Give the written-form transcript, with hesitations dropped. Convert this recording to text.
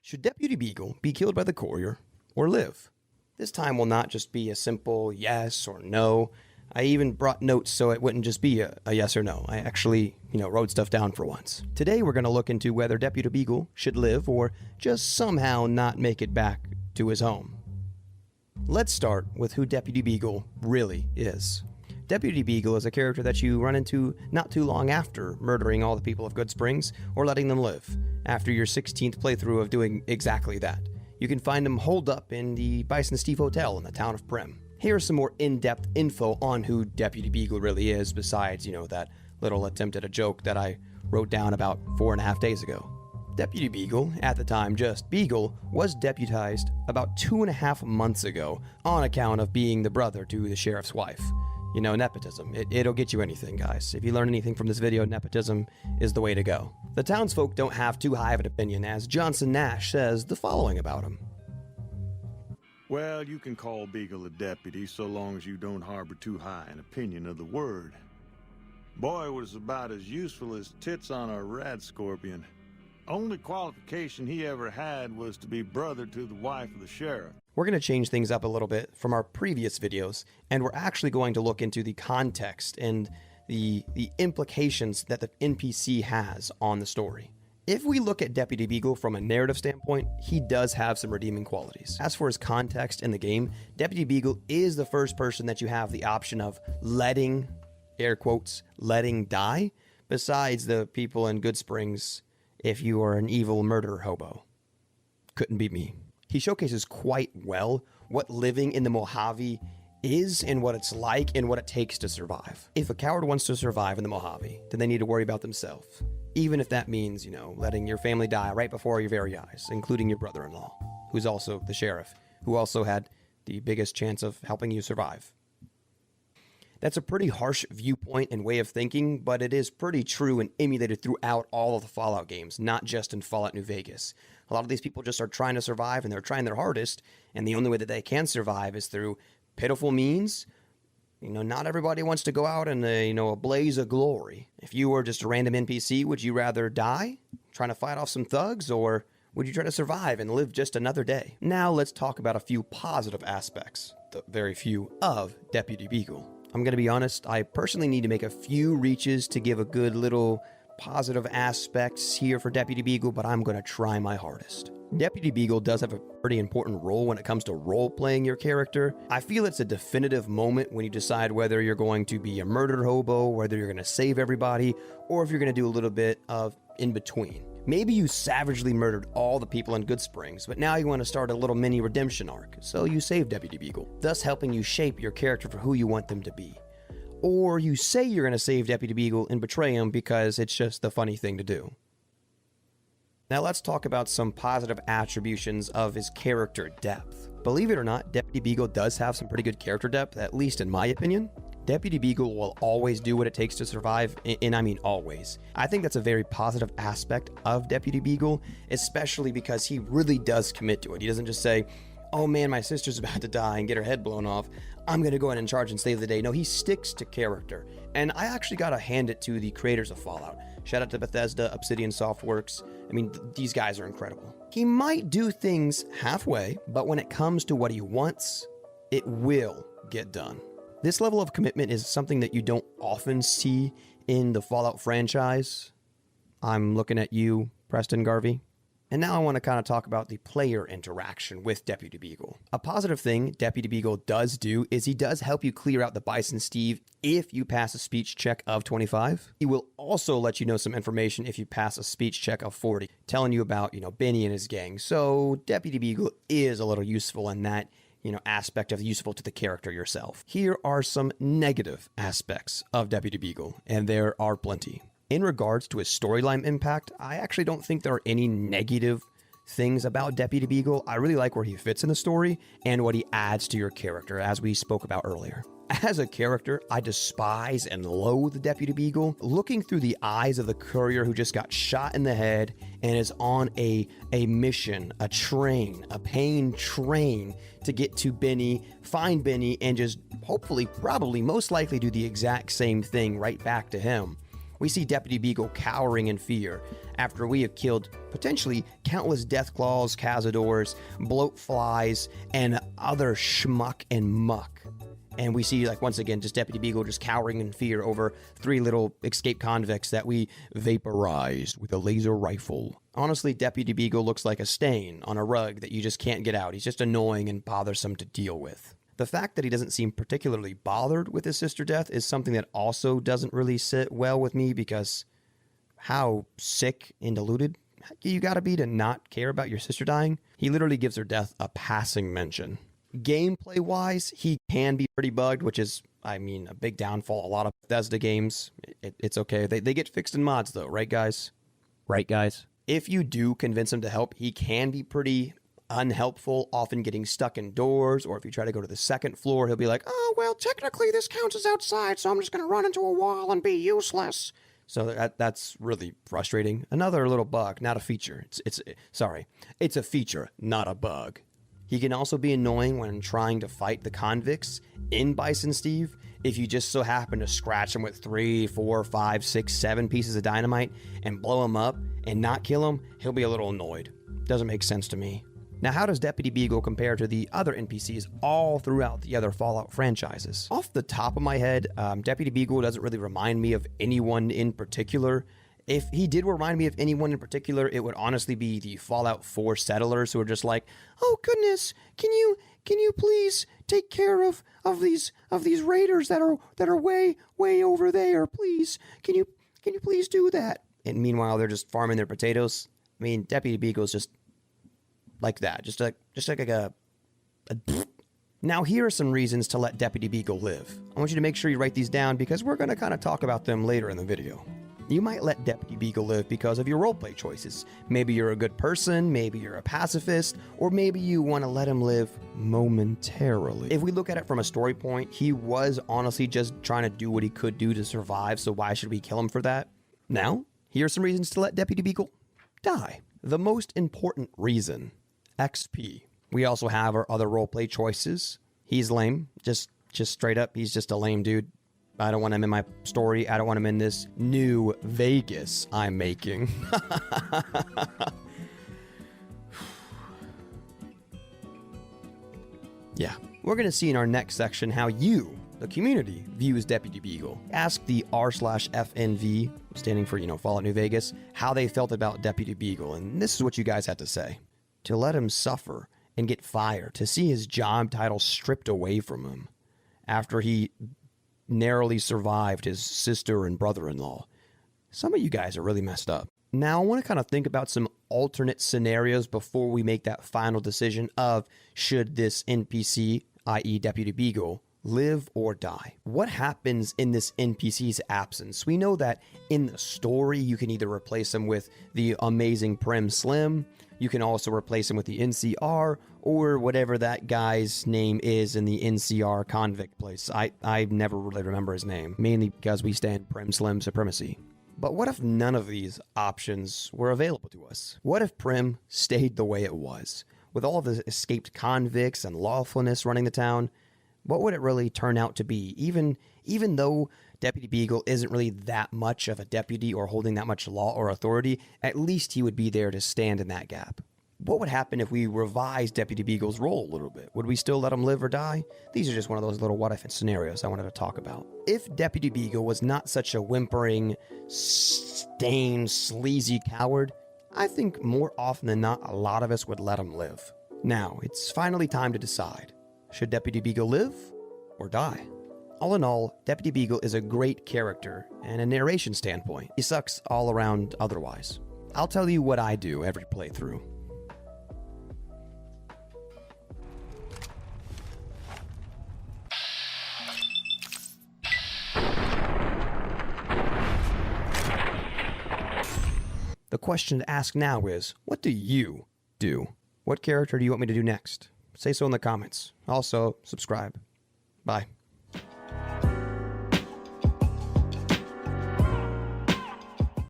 Should Deputy Beagle be killed by the courier or live? This time will not just be a simple yes or no. I even brought notes so it wouldn't just be a yes or no. I actually, wrote stuff down for once. Today we're going to look into whether Deputy Beagle should live or just somehow not make it back to his home. Let's start with who Deputy Beagle really is. Deputy Beagle is a character that you run into not too long after murdering all the people of Good Springs or letting them live, after your 16th playthrough of doing exactly that. You can find him holed up in the Bison Steve Hotel in the town of Prim. Here's some more in-depth info on who Deputy Beagle really is, besides, that little attempt at a joke that I wrote down about 4.5 days ago. Deputy Beagle, at the time just Beagle, was deputized about 2.5 months ago on account of being the brother to the sheriff's wife. Nepotism. It'll get you anything, guys. If you learn anything from this video, nepotism is the way to go. The townsfolk don't have too high of an opinion, as Johnson Nash says the following about him. Well, you can call Beagle a deputy so long as you don't harbor too high an opinion of the word. Boy was about as useful as tits on a rat scorpion. Only qualification he ever had was to be brother to the wife of the sheriff. We're going to change things up a little bit from our previous videos, and we're actually going to look into the context and the implications that the NPC has on the story. If we look at Deputy Beagle from a narrative standpoint, he does have some redeeming qualities. As for his context in the game, Deputy Beagle is the first person that you have the option of letting, air quotes, letting die, besides the people in Good Springs if you are an evil murder hobo. Couldn't be me. He showcases quite well what living in the Mojave is and what it's like and what it takes to survive. If a coward wants to survive in the Mojave, then they need to worry about themselves. Even if that means, letting your family die right before your very eyes, including your brother-in-law, who's also the sheriff, who also had the biggest chance of helping you survive. That's a pretty harsh viewpoint and way of thinking, but it is pretty true and emulated throughout all of the Fallout games, not just in Fallout New Vegas. A lot of these people just are trying to survive, and they're trying their hardest, and the only way that they can survive is through pitiful means. Not everybody wants to go out in a blaze of glory. If you were just a random NPC, would you rather die trying to fight off some thugs, or would you try to survive and live just another day? Now let's talk about a few positive aspects, the very few, of Deputy Beagle. I'm going to be honest, I personally need to make a few reaches to give a good little positive aspects here for Deputy Beagle, but I'm going to try my hardest. Deputy Beagle does have a pretty important role when it comes to role-playing your character. I feel it's a definitive moment when you decide whether you're going to be a murder hobo, whether you're going to save everybody, or if you're going to do a little bit of in-between. Maybe you savagely murdered all the people in Good Springs, but now you want to start a little mini redemption arc, so you save Deputy Beagle, thus helping you shape your character for who you want them to be. Or you say you're going to save Deputy Beagle and betray him because it's just the funny thing to do. Now let's talk about some positive attributions of his character depth. Believe it or not, Deputy Beagle does have some pretty good character depth, at least in my opinion. Deputy Beagle will always do what it takes to survive, and I mean always. I think that's a very positive aspect of Deputy Beagle, especially because he really does commit to it. He doesn't just say, oh man, my sister's about to die and get her head blown off, I'm going to go in and charge and save the day. No, he sticks to character. And I actually got to hand it to the creators of Fallout. Shout out to Bethesda, Obsidian Softworks. I mean, these guys are incredible. He might do things halfway, but when it comes to what he wants, it will get done. This level of commitment is something that you don't often see in the Fallout franchise. I'm looking at you, Preston Garvey. And now I want to kind of talk about the player interaction with Deputy Beagle. A positive thing Deputy Beagle does do is he does help you clear out the Bison Steve if you pass a speech check of 25. He will also let you know some information if you pass a speech check of 40, telling you about, Benny and his gang. So Deputy Beagle is a little useful in that, aspect of useful to the character yourself. Here are some negative aspects of Deputy Beagle, and there are plenty. In regards to his storyline impact, I actually don't think there are any negative things about Deputy Beagle. I really like where he fits in the story and what he adds to your character, as we spoke about earlier. As a character, I despise and loathe Deputy Beagle. Looking through the eyes of the courier who just got shot in the head and is on a mission, a train, a pain train to get to Benny, find Benny, and just hopefully, probably, most likely do the exact same thing right back to him. We see Deputy Beagle cowering in fear after we have killed potentially countless Deathclaws, Cazadors, bloatflies, and other schmuck and muck. And we see, like, once again, just Deputy Beagle just cowering in fear over 3 little escaped convicts that we vaporized with a laser rifle. Honestly, Deputy Beagle looks like a stain on a rug that you just can't get out. He's just annoying and bothersome to deal with. The fact that he doesn't seem particularly bothered with his sister death is something that also doesn't really sit well with me, because how sick and deluded you gotta be to not care about your sister dying. He literally gives her death a passing mention. Gameplay-wise, he can be pretty bugged, which is, I mean, a big downfall. A lot of Bethesda games, it's okay. They get fixed in mods, though, right, guys? Right, guys? If you do convince him to help, he can be pretty unhelpful, often getting stuck indoors, or if you try to go to the second floor, he'll be like, oh, well, technically this counts as outside, so I'm just going to run into a wall and be useless. So that's really frustrating. Another little bug, not a feature. It's a feature, not a bug. He can also be annoying when trying to fight the convicts in Bison Steve. If you just so happen to scratch him with 3, 4, 5, 6, 7 pieces of dynamite and blow him up and not kill him, he'll be a little annoyed. Doesn't make sense to me. Now, how does Deputy Beagle compare to the other NPCs all throughout the other Fallout franchises? Off the top of my head, Deputy Beagle doesn't really remind me of anyone in particular. If he did remind me of anyone in particular, it would honestly be the Fallout 4 settlers who are just like, oh goodness, can you please take care of these raiders that are way over there, please? Can you please do that? And meanwhile, they're just farming their potatoes. I mean, Deputy Beagle's just like that, just like a. Now, here are some reasons to let Deputy Beagle live. I want you to make sure you write these down, because we're going to kind of talk about them later in the video. You might let Deputy Beagle live because of your roleplay choices. Maybe you're a good person, maybe you're a pacifist, or maybe you want to let him live momentarily. If we look at it from a story point, he was honestly just trying to do what he could do to survive, so why should we kill him for that? Now, here are some reasons to let Deputy Beagle die. The most important reason, XP. We also have our other roleplay choices. He's lame, just straight up, he's just a lame dude. I don't want him in my story. I don't want him in this new Vegas I'm making. Yeah. We're going to see in our next section how you, the community, views Deputy Beagle. Ask the r/FNV, standing for, Fallout New Vegas, how they felt about Deputy Beagle. And this is what you guys had to say. To let him suffer and get fired, to see his job title stripped away from him after he narrowly survived his sister and brother-in-law. Some of you guys are really messed up. Now, I want to kind of think about some alternate scenarios before we make that final decision of should this NPC, i.e. Deputy Beagle, live or die. What happens in this NPC's absence? We know that in the story, you can either replace him with the amazing Prim Slim, you can also replace him with the NCR, or whatever that guy's name is in the NCR convict place. I never really remember his name, mainly because we stand Prim Slim supremacy. But what if none of these options were available to us? What if Prim stayed the way it was? With all of the escaped convicts and lawfulness running the town, what would it really turn out to be? Even though Deputy Beagle isn't really that much of a deputy or holding that much law or authority, at least he would be there to stand in that gap. What would happen if we revised Deputy Beagle's role a little bit? Would we still let him live or die? These are just one of those little what-if scenarios I wanted to talk about. If Deputy Beagle was not such a whimpering, stained, sleazy coward, I think more often than not, a lot of us would let him live. Now, it's finally time to decide. Should Deputy Beagle live or die? All in all, Deputy Beagle is a great character, and a narration standpoint, he sucks all around otherwise. I'll tell you what I do every playthrough. The question to ask now is, what do you do? What character do you want me to do next? Say so in the comments. Also, subscribe. Bye.